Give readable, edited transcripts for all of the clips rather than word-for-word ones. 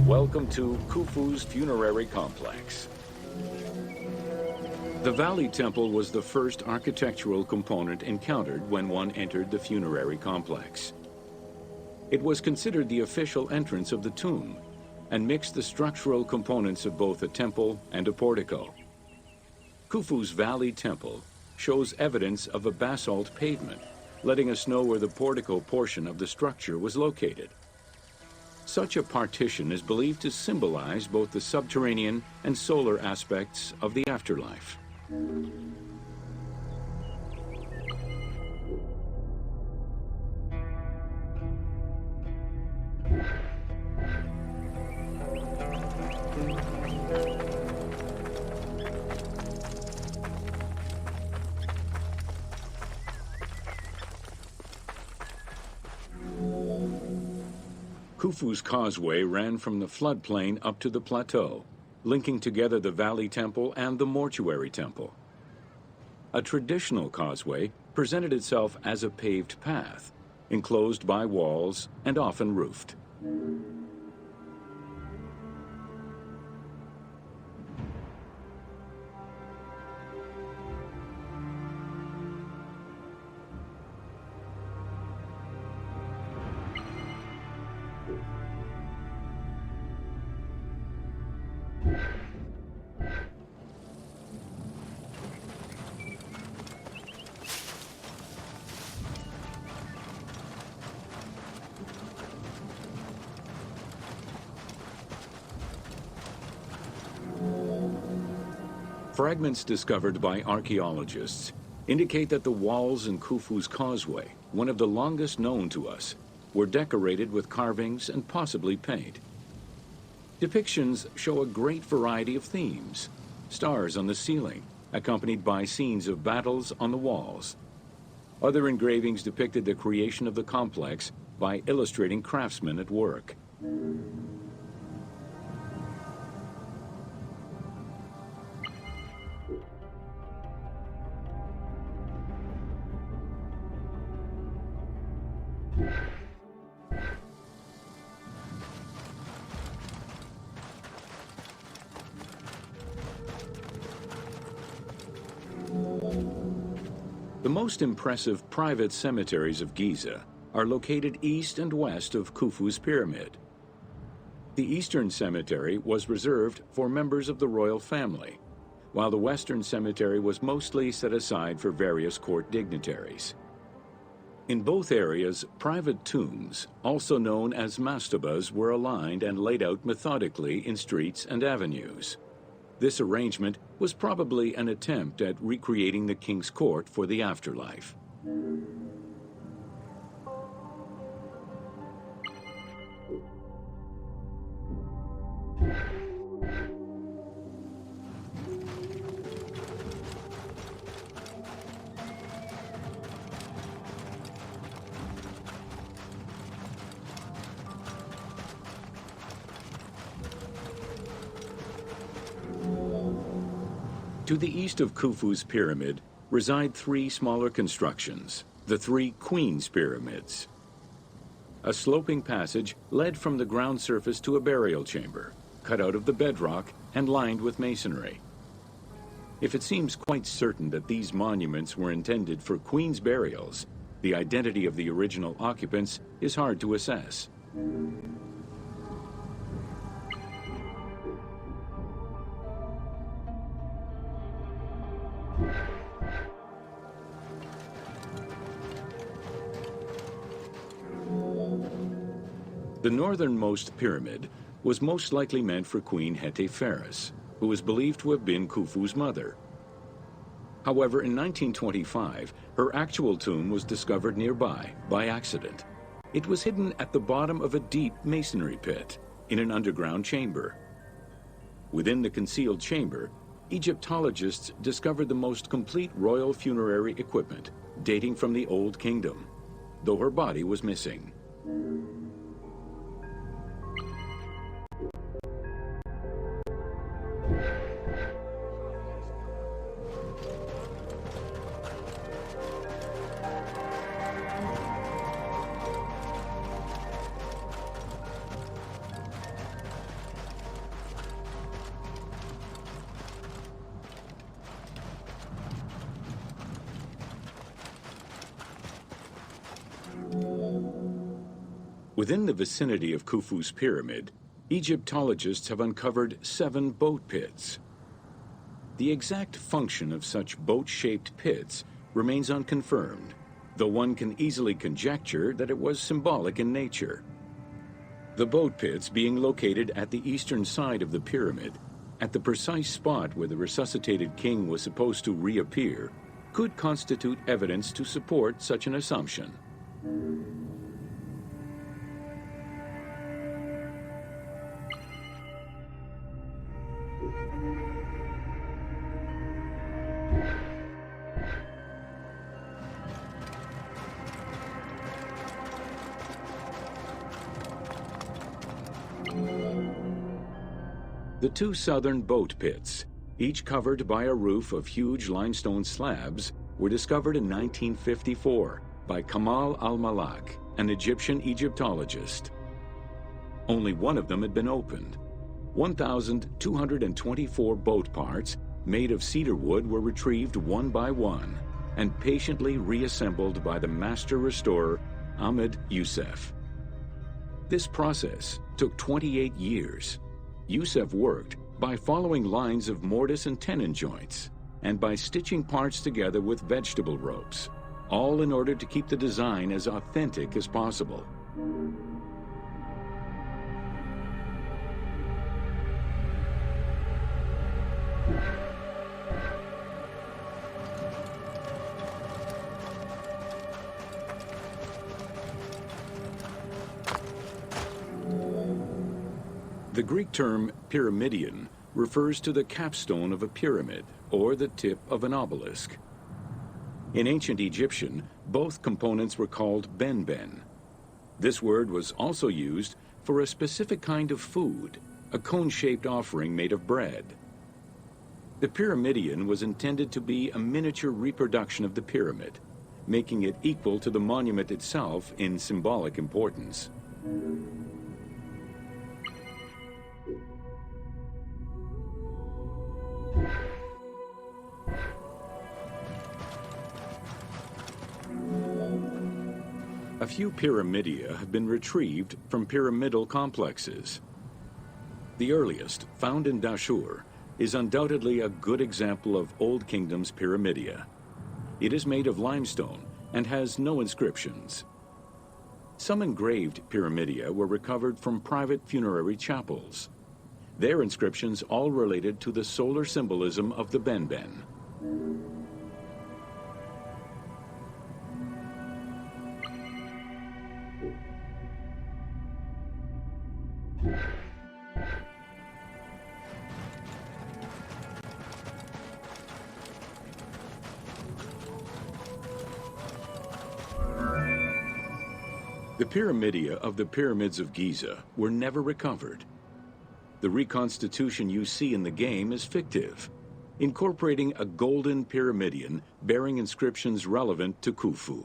Welcome to Khufu's funerary complex. The Valley Temple was the first architectural component encountered when one entered the funerary complex. It was considered the official entrance of the tomb and mixed the structural components of both a temple and a portico. Khufu's Valley Temple shows evidence of a basalt pavement, letting us know where the portico portion of the structure was located. Such a partition is believed to symbolize both the subterranean and solar aspects of the afterlife. Khufu's causeway ran from the floodplain up to the plateau, linking together the Valley Temple and the Mortuary Temple. A traditional causeway presented itself as a paved path, enclosed by walls and often roofed. Fragments discovered by archaeologists indicate that the walls in Khufu's causeway, one of the longest known to us, were decorated with carvings and possibly paint. Depictions show a great variety of themes: stars on the ceiling, accompanied by scenes of battles on the walls. Other engravings depicted the creation of the complex by illustrating craftsmen at work. The most impressive private cemeteries of Giza are located east and west of Khufu's pyramid. The Eastern Cemetery was reserved for members of the royal family, while the Western Cemetery was mostly set aside for various court dignitaries. In both areas, private tombs, also known as mastabas, were aligned and laid out methodically in streets and avenues. This arrangement was probably an attempt at recreating the king's court for the afterlife. To the east of Khufu's pyramid reside three smaller constructions, the three Queen's Pyramids. A sloping passage led from the ground surface to a burial chamber, cut out of the bedrock and lined with masonry. If it seems quite certain that these monuments were intended for Queen's burials, the identity of the original occupants is hard to assess. The northernmost pyramid was most likely meant for Queen Hetepheres, who is believed to have been Khufu's mother. However, in 1925, her actual tomb was discovered nearby by accident. It was hidden at the bottom of a deep masonry pit in an underground chamber. Within the concealed chamber, Egyptologists discovered the most complete royal funerary equipment, dating from the Old Kingdom, though her body was missing. Within the vicinity of Khufu's pyramid, Egyptologists have uncovered 7 boat pits. The exact function of such boat-shaped pits remains unconfirmed, though one can easily conjecture that it was symbolic in nature. The boat pits being located at the eastern side of the pyramid, at the precise spot where the resuscitated king was supposed to reappear, could constitute evidence to support such an assumption. The 2 southern boat pits, each covered by a roof of huge limestone slabs, were discovered in 1954 by Kamal al-Malak, an Egyptian Egyptologist. Only one of them had been opened. 1,224 boat parts made of cedar wood were retrieved one by one and patiently reassembled by the master restorer Ahmed Youssef. This process took 28 years. Youssef worked by following lines of mortise and tenon joints and by stitching parts together with vegetable ropes, all in order to keep the design as authentic as possible. The Greek term pyramidion refers to the capstone of a pyramid or the tip of an obelisk. In ancient Egyptian, both components were called benben. This word was also used for a specific kind of food, a cone-shaped offering made of bread. The pyramidion was intended to be a miniature reproduction of the pyramid, making it equal to the monument itself in symbolic importance. A few pyramidia have been retrieved from pyramidal complexes. The earliest, found in Dashur, is undoubtedly a good example of Old Kingdom's pyramidia. It is made of limestone and has no inscriptions. Some engraved pyramidia were recovered from private funerary chapels. Their inscriptions all related to the solar symbolism of the benben. The pyramidia of the pyramids of Giza were never recovered. The reconstitution you see in the game is fictive, incorporating a golden pyramidion bearing inscriptions relevant to Khufu.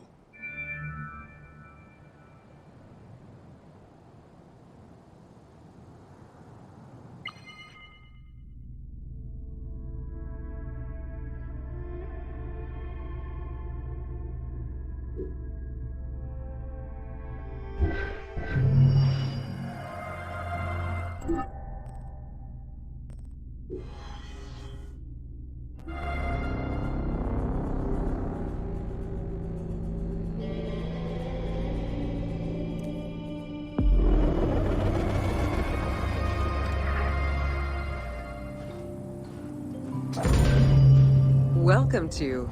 Welcome to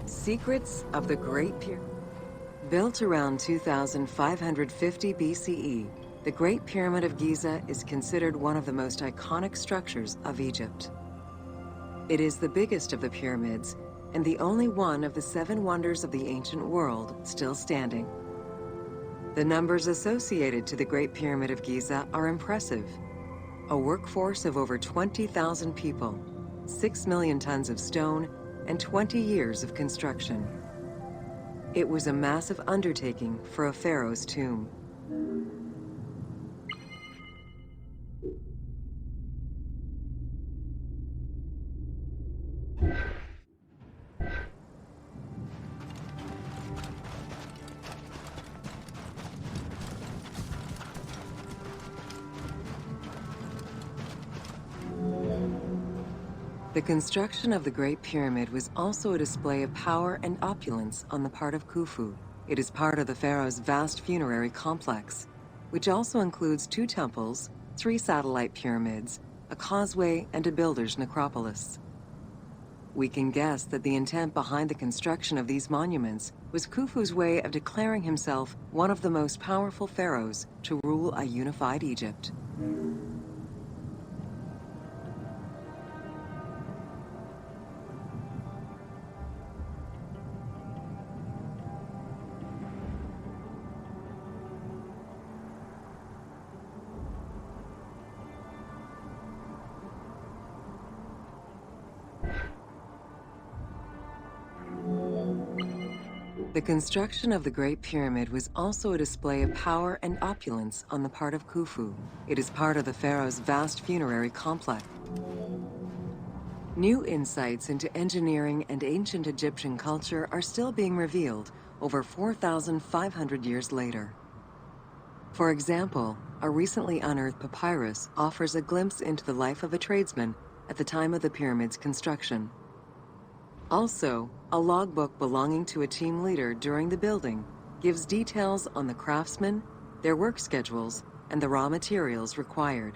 Secrets of the Great Pyramid. Built around 2550 BCE, the Great Pyramid of Giza is considered one of the most iconic structures of Egypt. It is the biggest of the pyramids and the only one of the 7 wonders of the ancient world still standing. The numbers associated to the Great Pyramid of Giza are impressive. A workforce of over 20,000 people, 6 million tons of stone, and 20 years of construction. It was a massive undertaking for a pharaoh's tomb. The construction of the Great Pyramid was also a display of power and opulence on the part of Khufu. It is part of the pharaoh's vast funerary complex, which also includes 2 temples, 3 satellite pyramids, a causeway, and a builder's necropolis. We can guess that the intent behind the construction of these monuments was Khufu's way of declaring himself one of the most powerful pharaohs to rule a unified Egypt. The construction of the Great Pyramid was also a display of power and opulence on the part of Khufu. It is part of the pharaoh's vast funerary complex. New insights into engineering and ancient Egyptian culture are still being revealed over 4,500 years later. For example, a recently unearthed papyrus offers a glimpse into the life of a tradesman at the time of the pyramid's construction. Also, a logbook belonging to a team leader during the building gives details on the craftsmen, their work schedules, and the raw materials required.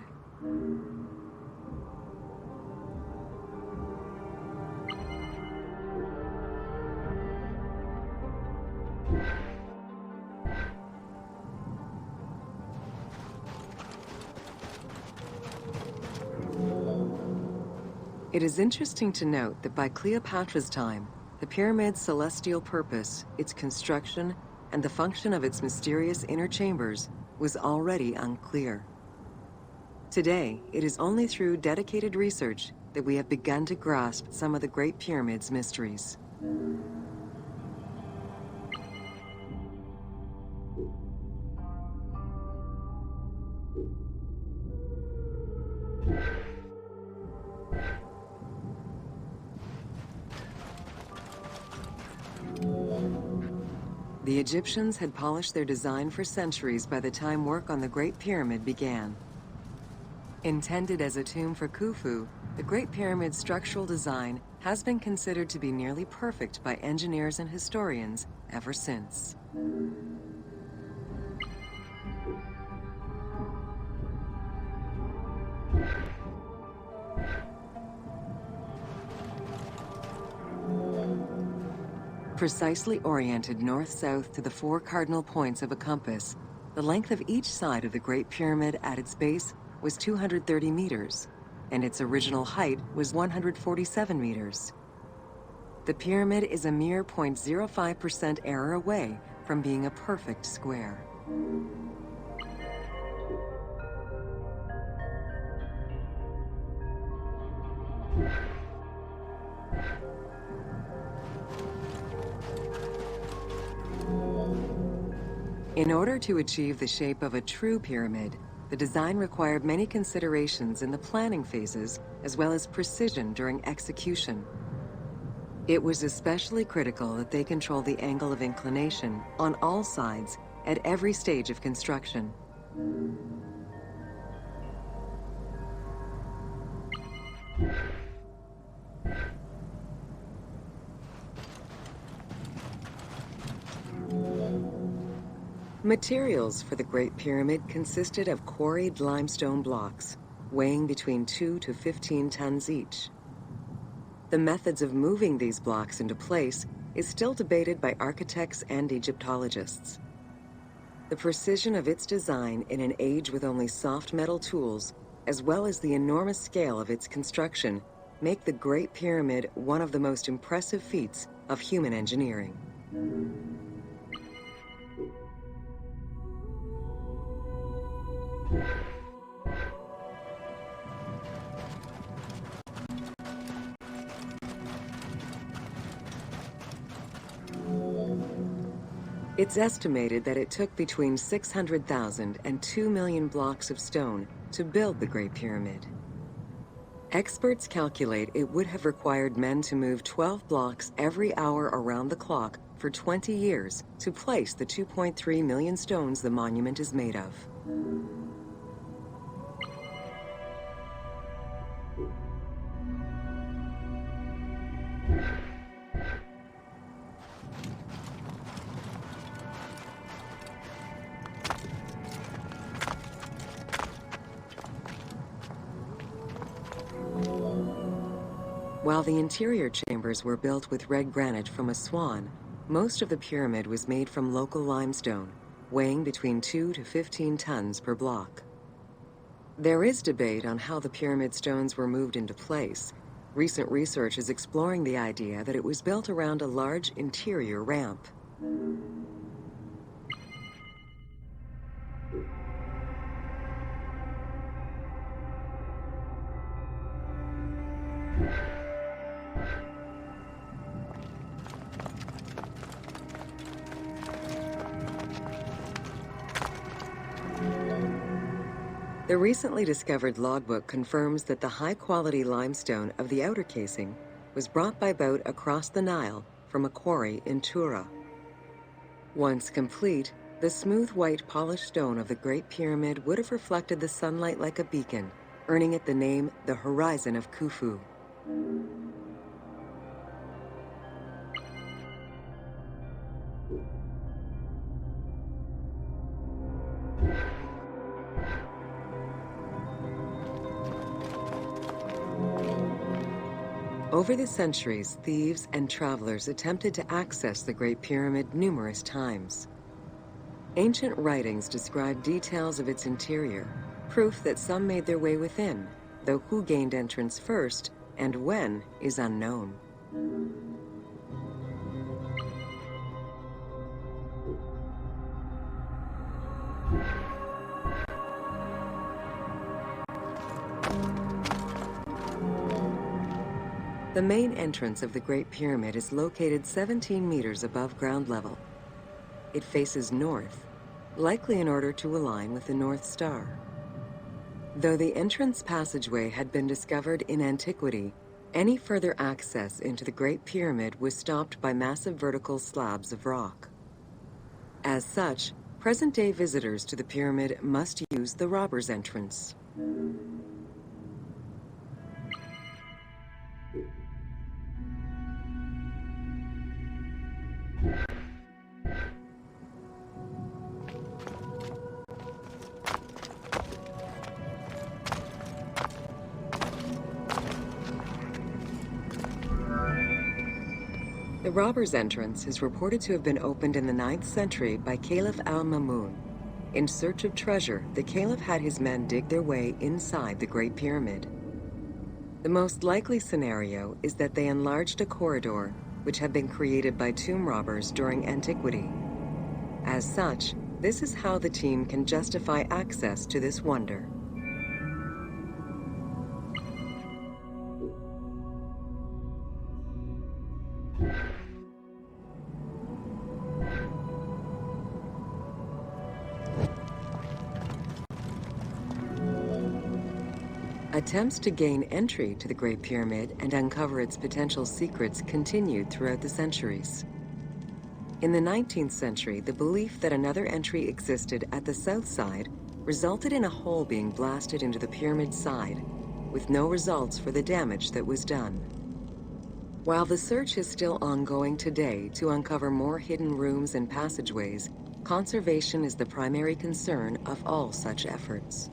It is interesting to note that by Cleopatra's time, the pyramid's celestial purpose, its construction, and the function of its mysterious inner chambers was already unclear. Today, it is only through dedicated research that we have begun to grasp some of the Great Pyramid's mysteries. The Egyptians had polished their design for centuries by the time work on the Great Pyramid began. Intended as a tomb for Khufu, the Great Pyramid's structural design has been considered to be nearly perfect by engineers and historians ever since. Precisely oriented north-south to the 4 cardinal points of a compass, the length of each side of the Great Pyramid at its base was 230 meters, and its original height was 147 meters. The pyramid is a mere 0.05% error away from being a perfect square. In order to achieve the shape of a true pyramid, the design required many considerations in the planning phases as well as precision during execution. It was especially critical that they control the angle of inclination on all sides at every stage of construction. Materials for the Great Pyramid consisted of quarried limestone blocks, weighing between 2 to 15 tons each. The methods of moving these blocks into place is still debated by architects and Egyptologists. The precision of its design in an age with only soft metal tools, as well as the enormous scale of its construction, make the Great Pyramid one of the most impressive feats of human engineering. It's estimated that it took between 600,000 and 2 million blocks of stone to build the Great Pyramid. Experts calculate it would have required men to move 12 blocks every hour around the clock for 20 years to place the 2.3 million stones the monument is made of. While the interior chambers were built with red granite from Aswan, most of the pyramid was made from local limestone, weighing between 2 to 15 tons per block. There is debate on how the pyramid stones were moved into place. Recent research is exploring the idea that it was built around a large interior ramp. The recently discovered logbook confirms that the high-quality limestone of the outer casing was brought by boat across the Nile from a quarry in Tura. Once complete, the smooth white polished stone of the Great Pyramid would have reflected the sunlight like a beacon, earning it the name the Horizon of Khufu. Over the centuries, thieves and travelers attempted to access the Great Pyramid numerous times. Ancient writings describe details of its interior, proof that some made their way within, though who gained entrance first and when is unknown. The main entrance of the Great Pyramid is located 17 meters above ground level. It faces north, likely in order to align with the North Star. Though the entrance passageway had been discovered in antiquity, any further access into the Great Pyramid was stopped by massive vertical slabs of rock. As such, present-day visitors to the pyramid must use the robber's entrance. The robber's entrance is reported to have been opened in the 9th century by Caliph al-Mamun. In search of treasure, the Caliph had his men dig their way inside the Great Pyramid. The most likely scenario is that they enlarged a corridor which had been created by tomb robbers during antiquity. As such, this is how the team can justify access to this wonder. Attempts to gain entry to the Great Pyramid and uncover its potential secrets continued throughout the centuries. In the 19th century, the belief that another entry existed at the south side resulted in a hole being blasted into the pyramid's side, with no results for the damage that was done. While the search is still ongoing today to uncover more hidden rooms and passageways, conservation is the primary concern of all such efforts.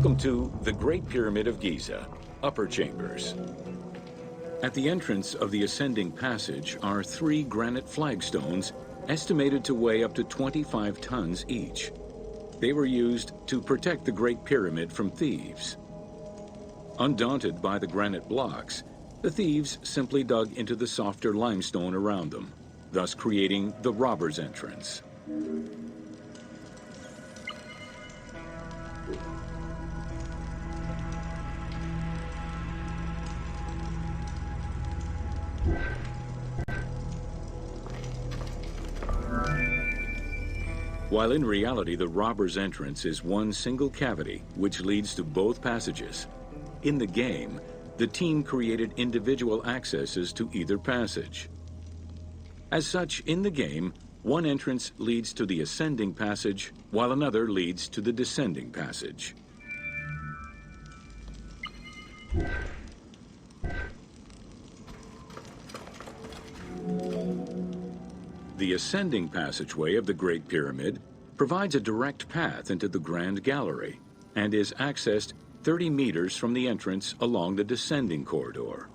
Welcome to the Great Pyramid of Giza, Upper Chambers. At the entrance of the ascending passage are 3 granite flagstones estimated to weigh up to 25 tons each. They were used to protect the Great Pyramid from thieves. Undaunted by the granite blocks, the thieves simply dug into the softer limestone around them, thus creating the robber's entrance. While in reality the robber's entrance is one single cavity which leads to both passages, in the game, the team created individual accesses to either passage. As such, in the game, one entrance leads to the ascending passage, while another leads to the descending passage. The ascending passageway of the Great Pyramid provides a direct path into the Grand Gallery and is accessed 30 meters from the entrance along the descending corridor.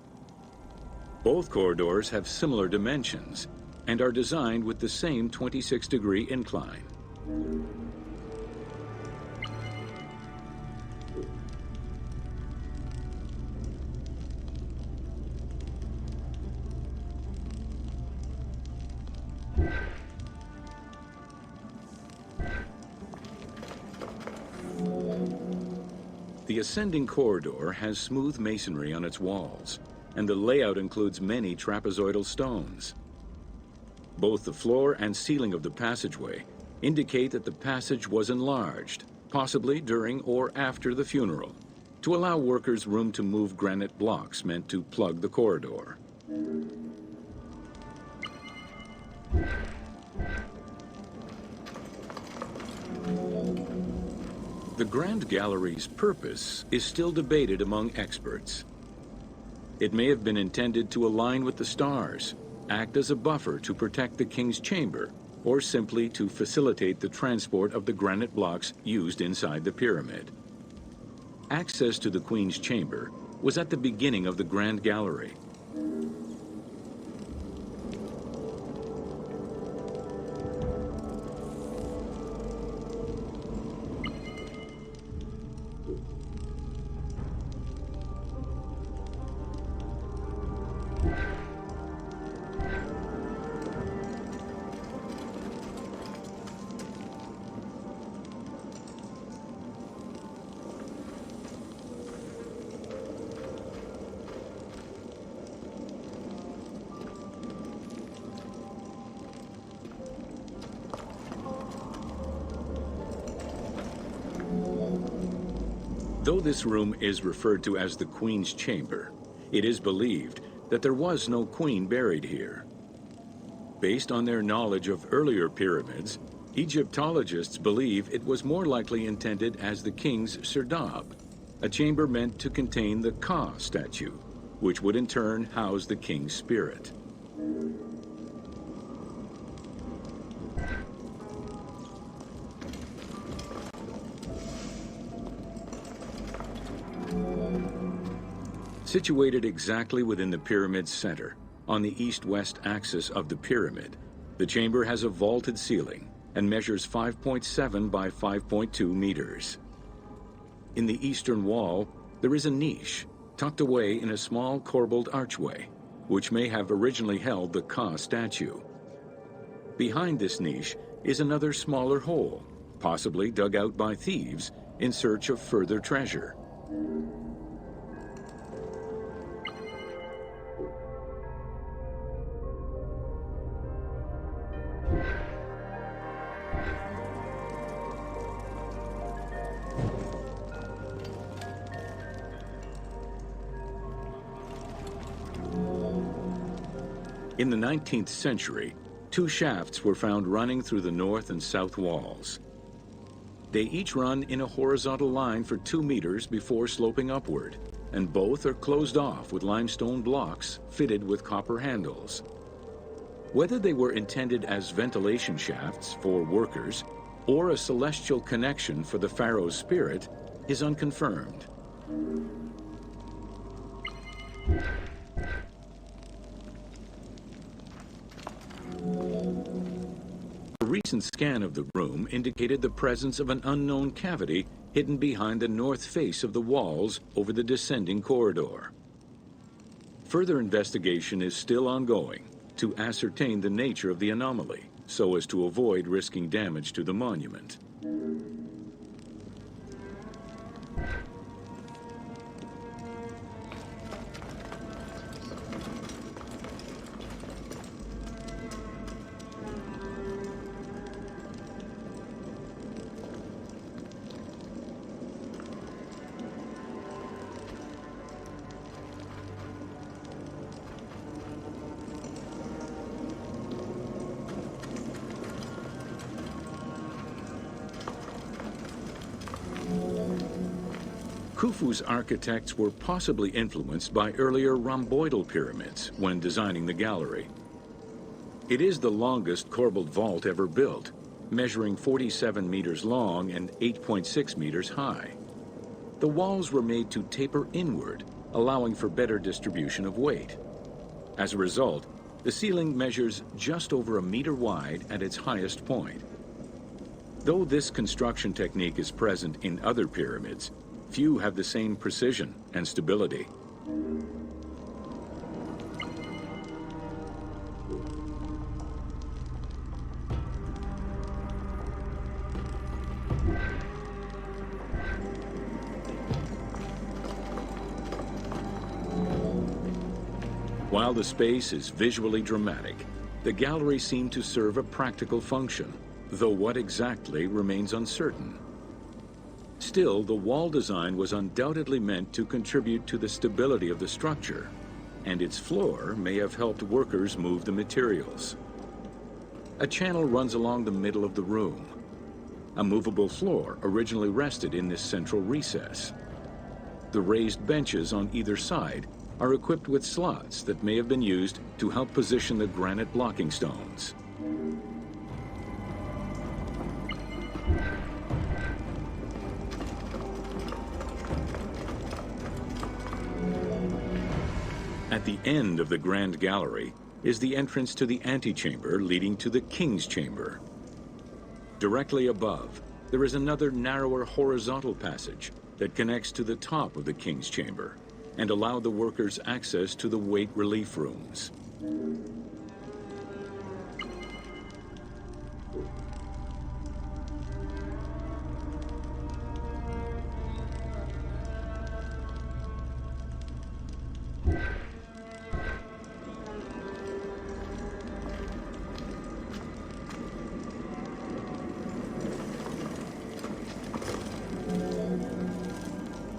Both corridors have similar dimensions and are designed with the same 26-degree incline. The ascending corridor has smooth masonry on its walls, and the layout includes many trapezoidal stones. Both the floor and ceiling of the passageway indicate that the passage was enlarged, possibly during or after the funeral, to allow workers room to move granite blocks meant to plug the corridor. The Grand Gallery's purpose is still debated among experts. It may have been intended to align with the stars, act as a buffer to protect the king's chamber, or simply to facilitate the transport of the granite blocks used inside the pyramid. Access to the queen's chamber was at the beginning of the Grand Gallery. Though this room is referred to as the Queen's Chamber, it is believed that there was no queen buried here. Based on their knowledge of earlier pyramids, Egyptologists believe it was more likely intended as the king's serdab, a chamber meant to contain the Ka statue, which would in turn house the king's spirit. Situated exactly within the pyramid's center, on the east-west axis of the pyramid, the chamber has a vaulted ceiling and measures 5.7 by 5.2 meters. In the eastern wall, there is a niche tucked away in a small corbelled archway, which may have originally held the Ka statue. Behind this niche is another smaller hole, possibly dug out by thieves in search of further treasure. In the 19th century, 2 shafts were found running through the north and south walls. They each run in a horizontal line for 2 meters before sloping upward, and both are closed off with limestone blocks fitted with copper handles. Whether they were intended as ventilation shafts for workers or a celestial connection for the pharaoh's spirit is unconfirmed. A recent scan of the room indicated the presence of an unknown cavity hidden behind the north face of the walls over the descending corridor. Further investigation is still ongoing to ascertain the nature of the anomaly, so as to avoid risking damage to the monument. Khufu's architects were possibly influenced by earlier rhomboidal pyramids when designing the gallery. It is the longest corbelled vault ever built, measuring 47 meters long and 8.6 meters high. The walls were made to taper inward, allowing for better distribution of weight. As a result, the ceiling measures just over a meter wide at its highest point. Though this construction technique is present in other pyramids, few have the same precision and stability. While the space is visually dramatic, the gallery seemed to serve a practical function, though what exactly remains uncertain. Still, the wall design was undoubtedly meant to contribute to the stability of the structure, and its floor may have helped workers move the materials. A channel runs along the middle of the room. A movable floor originally rested in this central recess. The raised benches on either side are equipped with slots that may have been used to help position the granite blocking stones. At the end of the Grand Gallery is the entrance to the antechamber leading to the King's Chamber. Directly above, there is another narrower horizontal passage that connects to the top of the King's Chamber and allow the workers access to the weight relief rooms.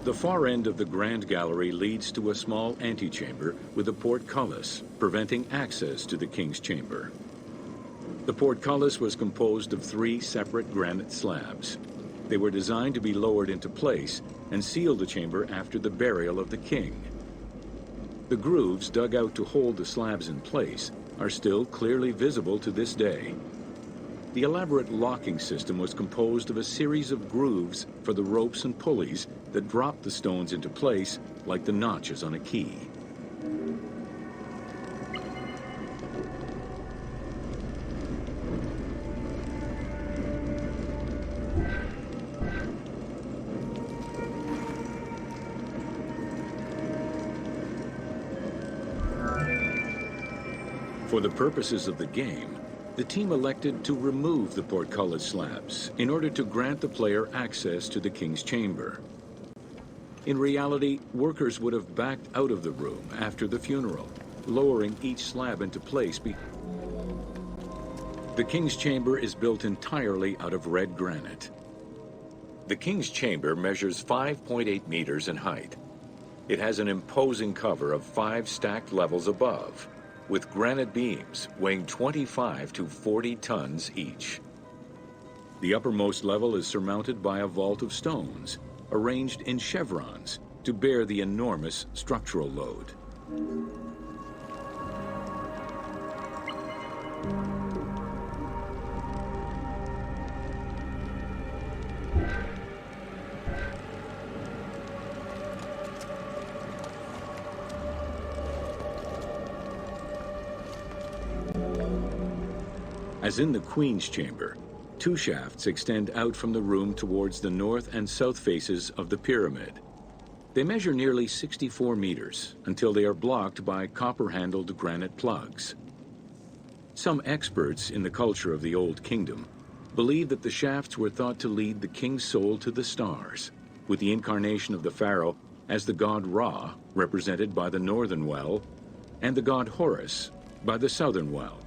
The far end of the Grand Gallery leads to a small antechamber with a portcullis, preventing access to the King's Chamber. The portcullis was composed of 3 separate granite slabs. They were designed to be lowered into place and seal the chamber after the burial of the king. The grooves dug out to hold the slabs in place are still clearly visible to this day. The elaborate locking system was composed of a series of grooves for the ropes and pulleys that dropped the stones into place like the notches on a key. For the purposes of the game, the team elected to remove the portcullis slabs in order to grant the player access to the King's Chamber. In reality, workers would have backed out of the room after the funeral, lowering each slab into place. The King's Chamber is built entirely out of red granite. The King's Chamber measures 5.8 meters in height. It has an imposing cover of 5 stacked levels above, with granite beams weighing 25 to 40 tons each. The uppermost level is surmounted by a vault of stones, arranged in chevrons to bear the enormous structural load. As in the Queen's Chamber, two shafts extend out from the room towards the north and south faces of the pyramid. They measure nearly 64 meters until they are blocked by copper-handled granite plugs. Some experts in the culture of the Old Kingdom believe that the shafts were thought to lead the king's soul to the stars, with the incarnation of the pharaoh as the god Ra, represented by the northern well, and the god Horus by the southern well.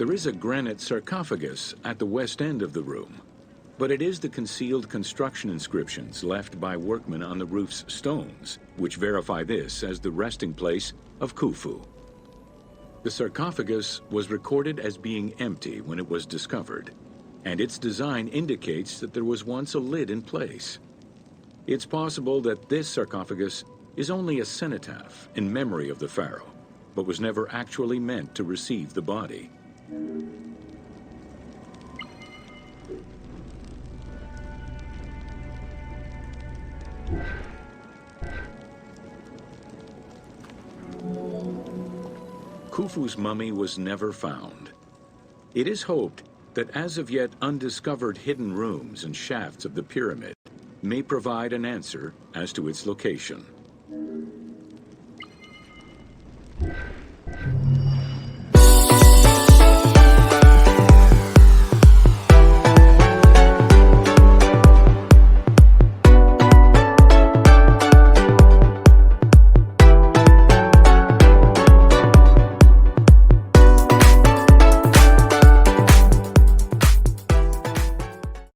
There is a granite sarcophagus at the west end of the room, but it is the concealed construction inscriptions left by workmen on the roof's stones which verify this as the resting place of Khufu. The sarcophagus was recorded as being empty when it was discovered, and its design indicates that there was once a lid in place. It's possible that this sarcophagus is only a cenotaph in memory of the pharaoh, but was never actually meant to receive the body. Khufu's mummy was never found. It is hoped that as of yet undiscovered hidden rooms and shafts of the pyramid may provide an answer as to its location.